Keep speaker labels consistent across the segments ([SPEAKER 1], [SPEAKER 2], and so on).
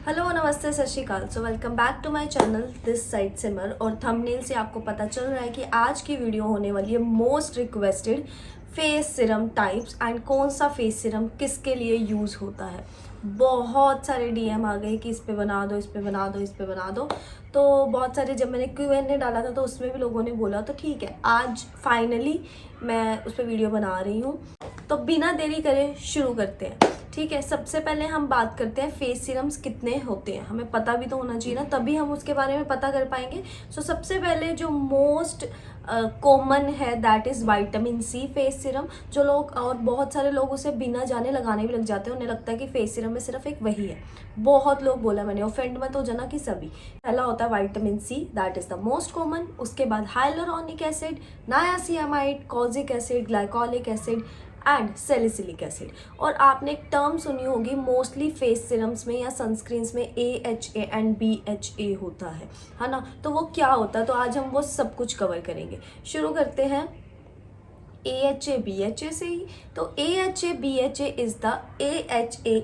[SPEAKER 1] Hello नमस्ते सत श्रीकाल। So welcome back to my channel this side Simar. और थंबनेल से आपको पता चल रहा है कि आज की वीडियो होने वाली है most requested face serum types and कौन सा फेस सिरम किसके लिए यूज़ होता है। बहुत सारे डीएम आ गए कि इस पे बना दो, इस पे बना दो, इस पे बना दो। तो बहुत सारे, जब मैंने Q&A डाला था तो उसमें भी लोगों ने बोला, तो ठीक है आज फाइनली मैं उस पर वीडियो बना रही हूँ। तो बिना देरी करे शुरू करते हैं। ठीक है, सबसे पहले हम बात करते हैं फेस सीरम्स कितने होते हैं। हमें पता भी तो होना चाहिए ना, तभी हम उसके बारे में पता कर पाएंगे। सो सबसे पहले जो मोस्ट कॉमन है that is vitamin C face serum. जो लोग, और बहुत सारे लोग उसे बिना जाने लगाने भी लग जाते हैं, उन्हें लगता है कि फेस सीरम में सिर्फ एक वही है। बहुत लोग बोला, मैंने ऑफेंड मत हो जाना कि सभी। पहला होता है vitamin C, that is the most common. उसके बाद hyaluronic acid, niacinamide, kojic acid, glycolic acid and salicylic acid. और आपने एक टर्म सुनी होगी मोस्टली फेस सिरम्स में या सनस्क्रीन्स में, AHA एंड BHA होता है ना। तो वो क्या होता है, तो आज हम वो सब कुछ कवर करेंगे। शुरू करते हैं AHA BHA से ही। तो AHA BHA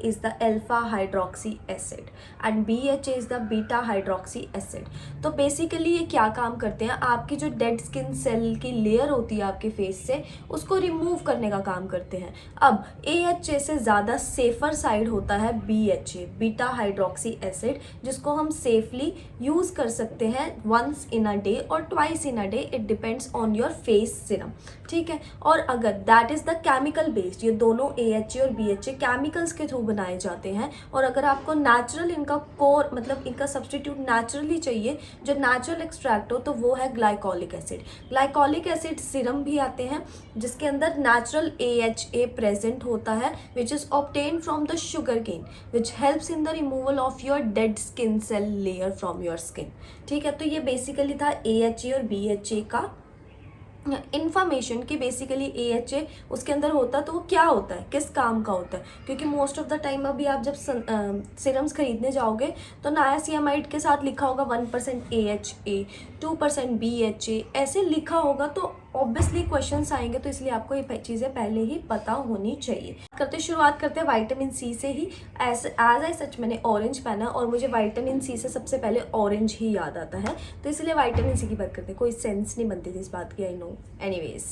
[SPEAKER 1] is the alpha hydroxy acid and BHA is the beta hydroxy acid. तो बेसिकली ये क्या काम करते हैं, आपकी जो डेड स्किन सेल की लेयर होती है आपके फेस से, उसको रिमूव करने का काम करते हैं। अब AHA से ज़्यादा सेफर साइड होता है BHA, बीटा हाइड्रोक्सी एसिड, जिसको हम सेफली यूज़ कर सकते हैं वंस इन अ डे और twice in a day, it depends on your face serum. ठीक है, और अगर that is the chemical based, ये दोनों AHA और BHA केमिकल्स के थ्रू बनाए जाते हैं। और अगर आपको नेचुरल इनका कोर, मतलब इनका सब्सटीट्यूट नेचुरली चाहिए, जो नेचुरल एक्सट्रैक्ट हो, तो वो है glycolic acid. Glycolic acid Siram भी आते हैं जिसके अंदर नेचुरल AHA प्रेजेंट होता है, which is obtain from the sugar cane, which helps in the removal of your dead skin cell layer from your skin. ठीक है, तो ये बेसिकली था AHA और BHA का इन्फॉर्मेशन कि बेसिकली AHA उसके अंदर होता है, तो वो क्या होता है, किस काम का होता है। क्योंकि मोस्ट ऑफ द टाइम अभी आप जब सिरम्स खरीदने जाओगे तो नायासिनामाइड के साथ लिखा होगा 1% AHA, 2% BHA, ऐसे लिखा होगा। तो ऑब्वियसली क्वेश्चंस आएंगे, तो इसलिए आपको ये चीज़ें पहले ही पता होनी चाहिए। शुरुआत करते हैं विटामिन सी से ही। एज आई सच मैंने ऑरेंज पहना और मुझे विटामिन सी से सबसे पहले ऑरेंज ही याद आता है, तो इसलिए विटामिन सी की बात करते हैं। कोई सेंस नहीं बनती थी इस बात की, आई नो। एनीवेज,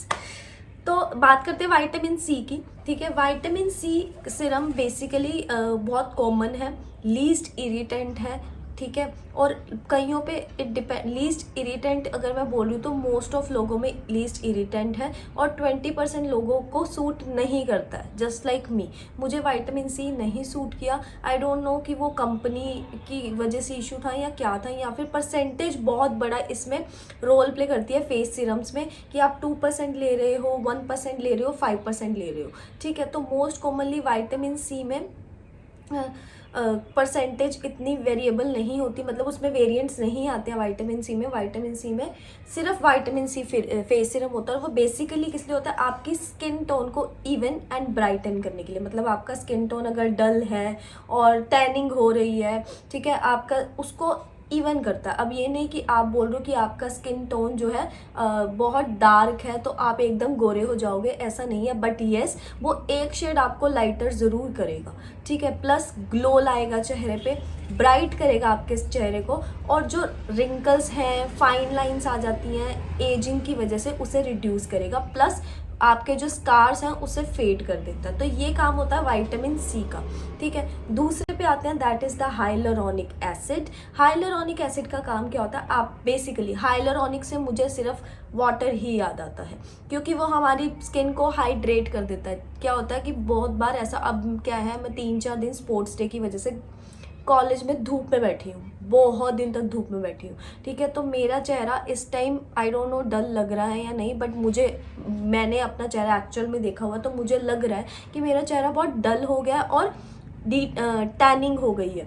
[SPEAKER 1] तो बात करते हैं विटामिन सी की। ठीक है, विटामिन सी सिरम बेसिकली बहुत कॉमन है, लीस्ट इरिटेंट है। ठीक है, और कईयों पे इट डिपेंड। लीस्ट इरिटेंट अगर मैं बोलूँ तो मोस्ट ऑफ लोगों में लीस्ट इरिटेंट है, और 20% लोगों को सूट नहीं करता है, जस्ट लाइक मी। मुझे विटामिन सी नहीं सूट किया। आई डोंट नो कि वो कंपनी की वजह से इशू था या क्या था, या फिर परसेंटेज बहुत बड़ा इसमें रोल प्ले करती है फेस सिरम्स में, कि आप 2% ले रहे हो, 1% ले रहे हो, 5% ले रहे हो। ठीक है, तो मोस्ट कॉमनली विटामिन सी में परसेंटेज इतनी वेरिएबल नहीं होती, मतलब उसमें वेरिएंट्स नहीं आते हैं विटामिन सी में। विटामिन सी में सिर्फ विटामिन सी फेस सिरम होता है, और वो बेसिकली किस लिए होता है, आपकी स्किन टोन को इवन एंड ब्राइटन करने के लिए। मतलब आपका स्किन टोन अगर डल है और टैनिंग हो रही है, ठीक है, आपका उसको इवन करता है। अब ये नहीं कि आप बोल रहे हो कि आपका स्किन टोन जो है बहुत डार्क है तो आप एकदम गोरे हो जाओगे, ऐसा नहीं है। बट येस, वो एक शेड आपको लाइटर ज़रूर करेगा। ठीक है, प्लस ग्लो लाएगा चेहरे पे, ब्राइट करेगा आपके चेहरे को, और जो रिंकल्स हैं, फाइन लाइंस आ जाती हैं एजिंग की वजह से, उसे रिड्यूस करेगा। प्लस आपके जो स्कार्स हैं उसे फेड कर देता है। तो ये काम होता है विटामिन सी का। ठीक है, दूसरे पे आते हैं, that is the hyaluronic acid. Hyaluronic acid का काम क्या होता है, आप बेसिकली हाइलुरोनिक से मुझे सिर्फ वाटर ही याद आता है, क्योंकि वो हमारी स्किन को हाइड्रेट कर देता है। क्या होता है कि बहुत बार ऐसा, अब क्या है, मैं 3-4 दिन स्पोर्ट्स डे की वजह से कॉलेज में धूप में बैठी हूँ, बहुत दिन तक धूप में बैठी हूँ। ठीक है, तो मेरा चेहरा इस टाइम आई डोंट नो डल लग रहा है या नहीं, बट मैंने अपना चेहरा एक्चुअल में देखा हुआ, तो मुझे लग रहा है कि मेरा चेहरा बहुत डल हो गया और टैनिंग हो गई है।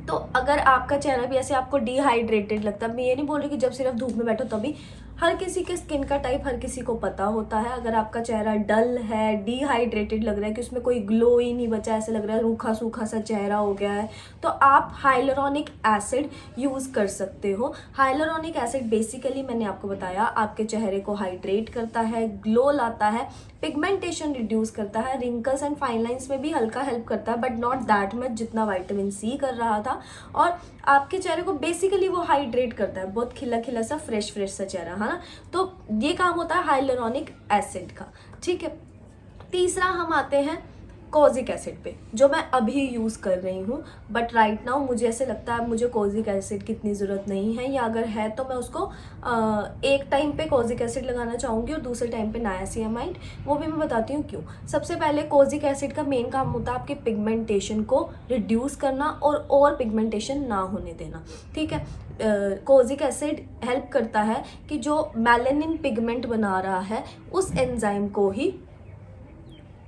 [SPEAKER 1] तो अगर आपका चेहरा भी ऐसे आपको डिहाइड्रेटेड लगता है, मैं ये नहीं बोल रही कि जब सिर्फ धूप में बैठो तभी हर किसी के स्किन का टाइप हर किसी को पता होता है। अगर आपका चेहरा डल है, डिहाइड्रेटेड लग रहा है कि उसमें कोई ग्लो ही नहीं बचा, ऐसे लग रहा है रूखा सूखा सा चेहरा हो गया है, तो आप हाइलुरोनिक एसिड यूज़ कर सकते हो। हाइलुरोनिक एसिड बेसिकली मैंने आपको बताया आपके चेहरे को हाइड्रेट करता है, ग्लो लाता है, पिगमेंटेशन रिड्यूस करता है, रिंकल्स एंड फाइन लाइंस में भी हल्का हेल्प करता है, बट नॉट दैट मच जितना विटामिन सी कर रहा था। और आपके चेहरे को बेसिकली वो हाइड्रेट करता है, बहुत खिला खिला सा फ्रेश फ्रेश सा चेहरा, है ना। तो ये काम होता है हाइलुरोनिक एसिड का, ठीक है। तीसरा हम आते हैं कोजिक एसिड पे, जो मैं अभी यूज़ कर रही हूँ, बट राइट नाउ मुझे ऐसे लगता है मुझे कोजिक एसिड की इतनी ज़रूरत नहीं है, या अगर है तो मैं उसको एक टाइम पे कोजिक एसिड लगाना चाहूँगी और दूसरे टाइम पे नायासिनामाइड। वो भी मैं बताती हूँ क्यों। सबसे पहले कोजिक एसिड का मेन काम होता है आपके पिगमेंटेशन को रिड्यूस करना और पिगमेंटेशन ना होने देना, ठीक है। कोजिक एसिड हेल्प करता है कि जो मेलानिन पिगमेंट बना रहा है उस एंजाइम को ही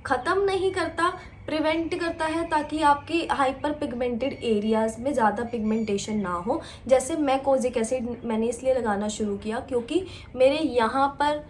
[SPEAKER 1] ख़त्म नहीं करता, प्रिवेंट करता है, ताकि आपकी हाइपर पिगमेंटेड एरियाज़ में ज़्यादा पिगमेंटेशन ना हो। जैसे मैं कोजिक एसिड मैंने इसलिए लगाना शुरू किया क्योंकि मेरे यहाँ पर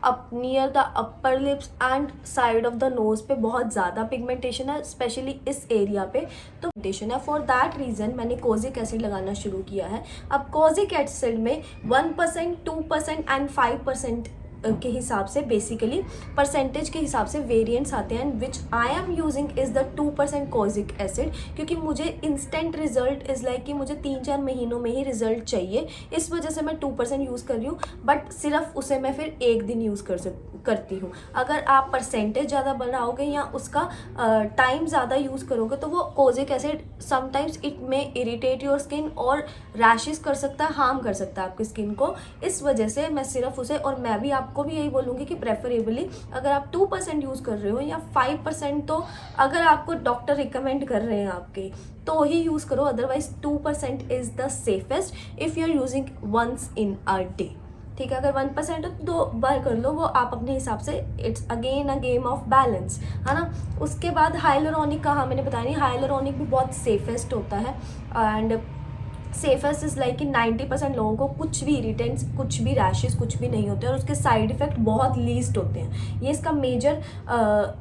[SPEAKER 1] near the upper lips and side of the nose पे बहुत ज़्यादा पिगमेंटेशन है, स्पेशली इस एरिया पे तो पिगमेंटेशन है। फॉर दैट रीज़न मैंने कोजिक एसिड लगाना शुरू किया है। अब कोजिक एसिड में 1%, 2% एंड 5% के हिसाब से, बेसिकली परसेंटेज के हिसाब से वेरिएंट्स आते हैं, which I am using is the 2% kojic acid, क्योंकि मुझे इंस्टेंट रिजल्ट इज़ लाइक कि मुझे 3-4 महीनों में ही रिजल्ट चाहिए, इस वजह से मैं 2% यूज़ कर रही हूँ। बट सिर्फ उसे मैं फिर एक दिन यूज़ करती हूँ। अगर आप परसेंटेज ज़्यादा बढ़ाओगे या उसका टाइम ज़्यादा यूज़ करोगे तो वो कोजिक एसिड समटाइम्स इट में इरिटेट योर स्किन और रैशेस कर सकता है, हार्म कर सकता है आपकी स्किन को। इस वजह से मैं सिर्फ उसे, और मैं भी आपको भी यही बोलूँगी कि प्रेफरेबली अगर आप 2% यूज़ कर रहे हो या 5%, तो अगर आपको डॉक्टर रिकमेंड कर रहे हैं आपके तो ही यूज़ करो, otherwise 2% is the safest if you are using once in a day, ठीक है। अगर 1% हो तो 2 बार कर लो, वो आप अपने हिसाब से, it's again a game of balance, है ना। उसके बाद हाइलुरोनिक का, हाँ मैंने बताया नहीं, हाइलुरोनिक भी बहुत सेफेस्ट होता है एंड सेफेस्ट इज़ लाइक कि 90% लोगों को कुछ भी इरिटेंट्स, कुछ भी रैशेस, कुछ भी नहीं होते और उसके साइड इफ़ेक्ट बहुत लीस्ट होते हैं। ये इसका मेजर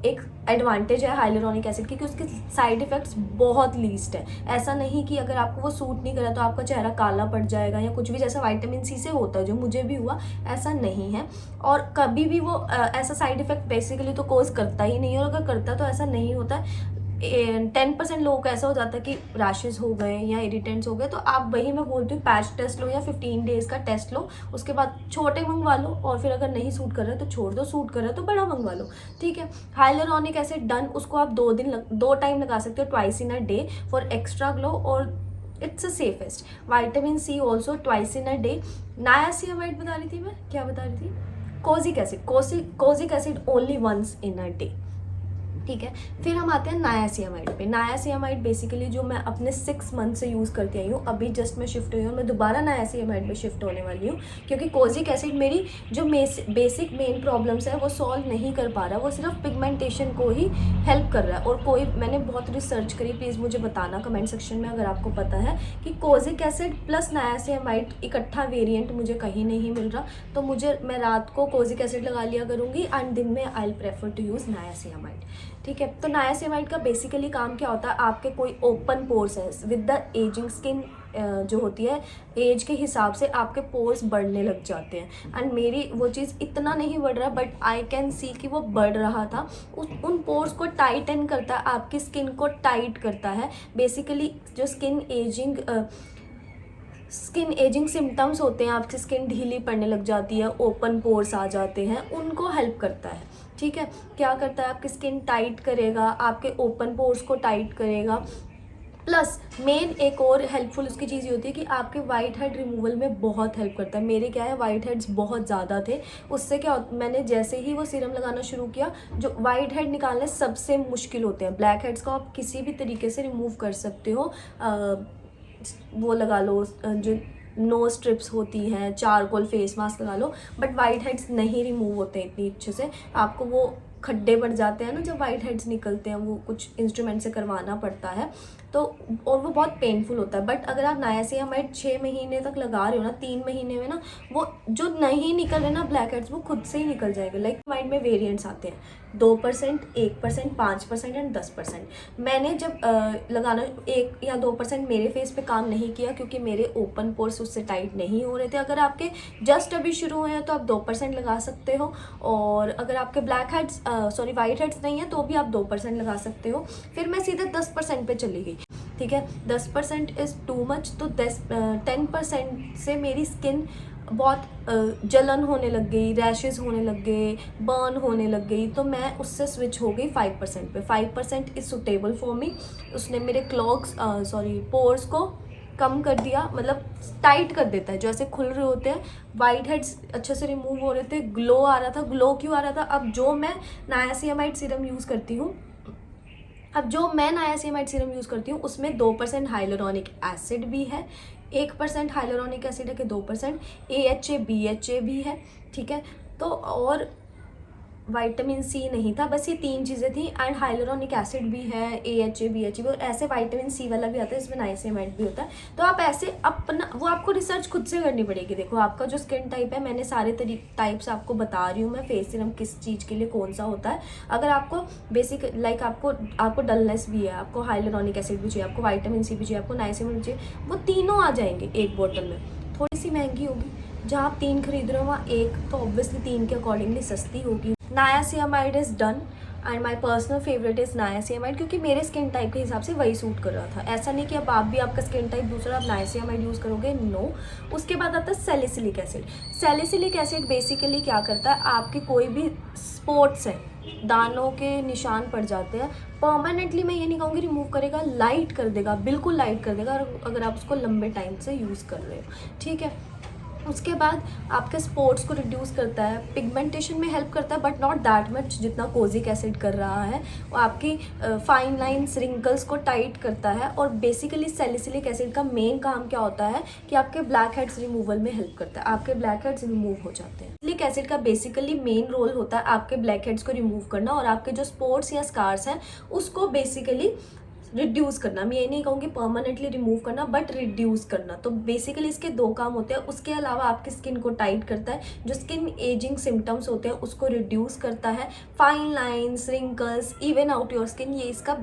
[SPEAKER 1] एक एडवांटेज है हाइलुरोनिक एसिड की कि उसके साइड इफ़ेक्ट्स बहुत लीस्ट है। ऐसा नहीं कि अगर आपको वो सूट नहीं करा तो आपका चेहरा काला पड़ जाएगा या कुछ भी, जैसा विटामिन सी से होता है, जो मुझे भी हुआ, ऐसा नहीं है। और कभी भी वो ऐसा साइड इफ़ेक्ट बेसिकली तो कोज करता ही नहीं है, और अगर करता तो ऐसा नहीं होता है। 10% लोगों का ऐसा हो जाता है कि रैशेस हो गए या इरिटेंट्स हो गए, तो आप वही मैं बोलती हूँ पैच टेस्ट लो या 15 डेज़ का टेस्ट लो, उसके बाद छोटे मंगवा लो, और फिर अगर नहीं सूट कर रहा है तो छोड़ दो, सूट कर रहा है तो बड़ा मंगवा लो, ठीक है। हाइलुरोनिक एसिड डन, उसको आप 2 टाइम लगा सकते हो, twice in a day for extra glow, और it's a safest. Vitamin C also twice in a day. Niacinamide बता रही थी मैं, क्या बता रही थी, kojic acid only once in a day, ठीक है। फिर हम आते हैं नायासिनामाइड पे। नायासिनामाइड बेसिकली जो मैं अपने 6 मंथ से यूज़ करती आई हूँ, अभी जस्ट मैं शिफ्ट हुई हूँ, मैं दोबारा नायासिनामाइड में शिफ्ट होने वाली हूँ, क्योंकि कोजिक एसिड मेरी जो बेसिक मेन प्रॉब्लम्स है वो सॉल्व नहीं कर पा रहा, वो सिर्फ पिगमेंटेशन को ही हेल्प कर रहा है। और कोई, मैंने बहुत रिसर्च करी, प्लीज़ मुझे बताना कमेंट सेक्शन में अगर आपको पता है कि कोजिक एसिड प्लस नायासिनामाइड इकट्ठा वेरिएंट मुझे कहीं नहीं मिल रहा, तो मैं रात को कोजिक एसिड लगा लिया करूँगी एंड दिन में I will prefer to use niacinamide, ठीक है। तो नायासिनामाइड का बेसिकली काम क्या होता है, आपके कोई ओपन पोर्स है, विद द एजिंग स्किन जो होती है, एज के हिसाब से आपके पोर्स बढ़ने लग जाते हैं, एंड मेरी वो चीज़ इतना नहीं बढ़ रहा, बट आई कैन सी कि वो बढ़ रहा था। उन पोर्स को टाइटन करता है, आपकी स्किन को टाइट करता है। बेसिकली जो स्किन एजिंग सिम्टम्स होते हैं, आपकी स्किन ढीली पड़ने लग जाती है, ओपन पोर्स आ जाते हैं, उनको हेल्प करता है, ठीक है। क्या करता है, आपकी स्किन टाइट करेगा, आपके ओपन पोर्स को टाइट करेगा, प्लस मेन एक और हेल्पफुल उसकी चीज़ ये होती है कि आपके वाइट हेड रिमूवल में बहुत हेल्प करता है। मेरे क्या है, वाइट हेड्स बहुत ज़्यादा थे, उससे क्या मैंने जैसे ही वो सीरम लगाना शुरू किया, जो वाइट हेड निकालने सबसे मुश्किल होते हैं, ब्लैक हेड्स को आप किसी भी तरीके से रिमूव कर सकते हो, वो लगा लो जो नो स्ट्रिप्स होती हैं, चारकोल फेस मास्क लगा लो, बट वाइट हेड्स नहीं रिमूव होते हैं इतनी अच्छे से। आपको वो खड्डे पड़ जाते हैं ना जब वाइट हेड्स निकलते हैं, वो कुछ इंस्ट्रूमेंट से करवाना पड़ता है, तो और वो बहुत पेनफुल होता है। बट अगर आप नायासिनामाइड 6 महीने तक लगा रहे हो ना, 3 महीने में ना वो जो नहीं निकल रहे ना ब्लैक हेड्स, वो खुद से ही निकल जाएगा। लाइक माइंड में वेरिएंट्स आते हैं 2%, 1%, 5% एंड 10%। मैंने जब लगाना 1 या 2% मेरे फेस पे काम नहीं किया, क्योंकि मेरे ओपन पोर्स उससे टाइट नहीं हो रहे थे। अगर आपके जस्ट अभी शुरू हुए हैं तो आप 2% लगा सकते हो, और अगर आपके ब्लैक हेड्स वाइट हेड्स नहीं है तो भी आप 2% लगा सकते हो। फिर मैं सीधे 10% पे चली गई। ठीक है, 10% इज़ टू मच, तो 10% से मेरी स्किन बहुत जलन होने लग गई, रैशेस होने लग गए, बर्न होने लग गई। तो मैं उससे स्विच हो गई 5% पे। 5% इज़ सुटेबल फॉर मी। उसने मेरे पोर्स को कम कर दिया, मतलब टाइट कर देता है, जो ऐसे खुल रहे होते हैं। वाइट हेड्स अच्छे से रिमूव हो रहे थे, ग्लो आ रहा था। ग्लो क्यों आ रहा था? अब जो मैं नायासिनामाइड सीरम यूज़ करती हूँ उसमें 2% हाइलुरोनिक एसिड भी है, 1% हाइलुरोनिक एसिड है कि 2% AHA BHA भी है। ठीक है, तो और विटामिन सी नहीं था, बस ये 3 चीज़ें थी। एंड हाइलुरोनिक एसिड भी है, AHA BHA भी, और ऐसे विटामिन सी वाला भी आता है, इसमें नाइसिनामाइड भी होता है। तो आप ऐसे अपना वो आपको रिसर्च खुद से करनी पड़ेगी। देखो आपका जो स्किन टाइप है, मैंने सारे टाइप्स आपको बता रही हूँ मैं, फेस सीरम किस चीज़ के लिए कौन सा होता है। अगर आपको बेसिक लाइक आपको डलनेस भी है, आपको हाइलुरोनिक एसिड भी चाहिए, आपको विटामिन सी भी चाहिए, आपको नाइसिनामाइड भी चाहिए, वो तीनों आ जाएंगे एक बोतल में। थोड़ी सी महंगी होगी, जहाँ आप 3 खरीद रहे हो वहाँ 1 तो ऑब्वियसली 3 के अकॉर्डिंगली सस्ती होगी। Niacinamide is done and my personal favourite is niacinamide, क्योंकि मेरे स्किन टाइप के हिसाब से वही सूट कर रहा था। ऐसा नहीं कि अब आप भी, आपका स्किन टाइप दूसरा, आप नायासिनामाइड यूज़ करोगे, नो। उसके बाद आता है salicylic acid. Salicylic acid basically क्या करता है, आपके कोई भी स्पॉट्स हैं, दानों के निशान पड़ जाते हैं, परमानेंटली मैं ये नहीं कहूँगी रिमूव करेगा, लाइट कर देगा, बिल्कुल लाइट कर देगा, अगर आप उसको लंबे टाइम से यूज़ कर रहे हो। ठीक है, उसके बाद आपके स्पॉट्स को रिड्यूस करता है, पिगमेंटेशन में हेल्प करता है, बट नॉट दैट मच जितना कोजिक एसिड कर रहा है। वो आपकी फाइन लाइन्स, रिंकल्स को टाइट करता है। और बेसिकली सैलिसिलिक एसिड का मेन काम क्या होता है कि आपके ब्लैक हेड्स रिमूवल में हेल्प करता है, आपके ब्लैक हेड्स रिमूव हो जाते हैं। सैलिसिलिक एसिड का बेसिकली मेन रोल होता है आपके ब्लैक हेड्स को रिमूव करना, और आपके जो स्पॉट्स या स्कार्स हैं उसको बेसिकली रिड्यूस करना। मैं ये नहीं कहूँगी परमानेंटली रिमूव करना, बट रिड्यूस करना। तो बेसिकली इसके 2 काम होते हैं। उसके अलावा आपकी स्किन को टाइट करता है, जो स्किन एजिंग सिम्टम्स होते हैं उसको रिड्यूस करता है, fine lines, wrinkles, even out your skin, ये इसका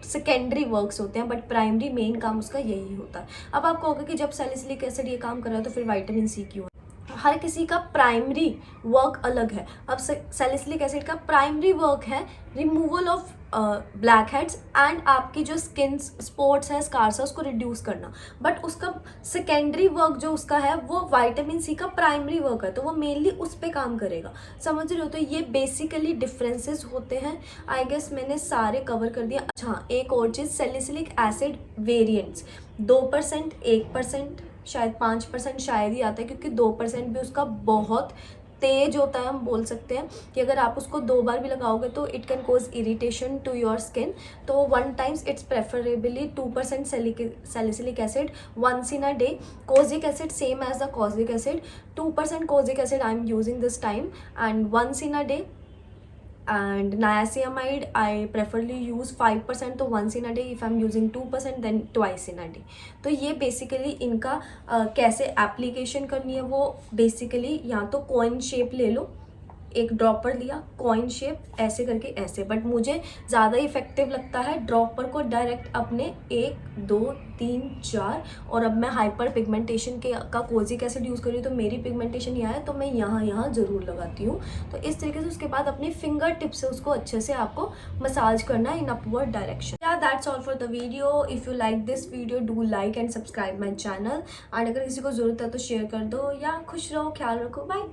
[SPEAKER 1] सेकेंडरी वर्क्स होते हैं, बट प्राइमरी मेन काम उसका यही होता है। अब आप कहोगे कि जब सैलिसिलिक एसिड ये काम कर रहा है तो फिर विटामिन सी क्यों? हर किसी का प्राइमरी वर्क अलग है। अब सैलिसिलिक एसिड का प्राइमरी वर्क है removal of black heads and आपकी जो स्किन स्पॉट्स है, स्कार्स है, उसको रिड्यूस करना। बट उसका सेकेंडरी वर्क जो उसका है वो विटामिन सी का प्राइमरी वर्क है, तो वो मेनली उस पर काम करेगा। समझ रहे हो? तो ये बेसिकली डिफरेंसेस होते हैं। आई गेस मैंने सारे कवर कर दिया। अच्छा, एक और चीज़, सैलिसिलिक एसिड वेरिएंट्स 2%, 1%, शायद 5% शायद ही आता है, क्योंकि 2% भी उसका बहुत तेज होता है। हम बोल सकते हैं कि अगर आप उसको 2 बार भी लगाओगे तो it can cause irritation to your skin. तो 1 times it's preferably 2% salicylic acid once in a day. Kojic acid same as the kojic acid, 2% kojic acid I am using this time and once in a day. And niacinamide I preferably use 5%, तो once in a day. If I'm using 2% then twice in a day. तो ये basically इनका कैसे application करनी है, वो basically या तो कॉइन शेप ले लो, एक ड्रॉपर लिया, कॉइन शेप ऐसे करके ऐसे, बट मुझे ज़्यादा इफेक्टिव लगता है ड्रॉपर को डायरेक्ट अपने 1, 2, 3, 4, और अब मैं हाइपर पिगमेंटेशन का कोजिक एसिड यूज़ कर रही हूँ, तो मेरी पिगमेंटेशन यहाँ है तो मैं यहाँ ज़रूर लगाती हूँ। तो इस तरीके से उसके बाद अपने फिंगर टिप से उसको अच्छे से आपको मसाज करना है इन अपवर्ड डायरेक्शन। या that's all for the video. If you like this video do like and subscribe my channel, and अगर किसी को ज़रूरत है तो शेयर कर दो। या खुश रहो, ख्याल रखो, बाय।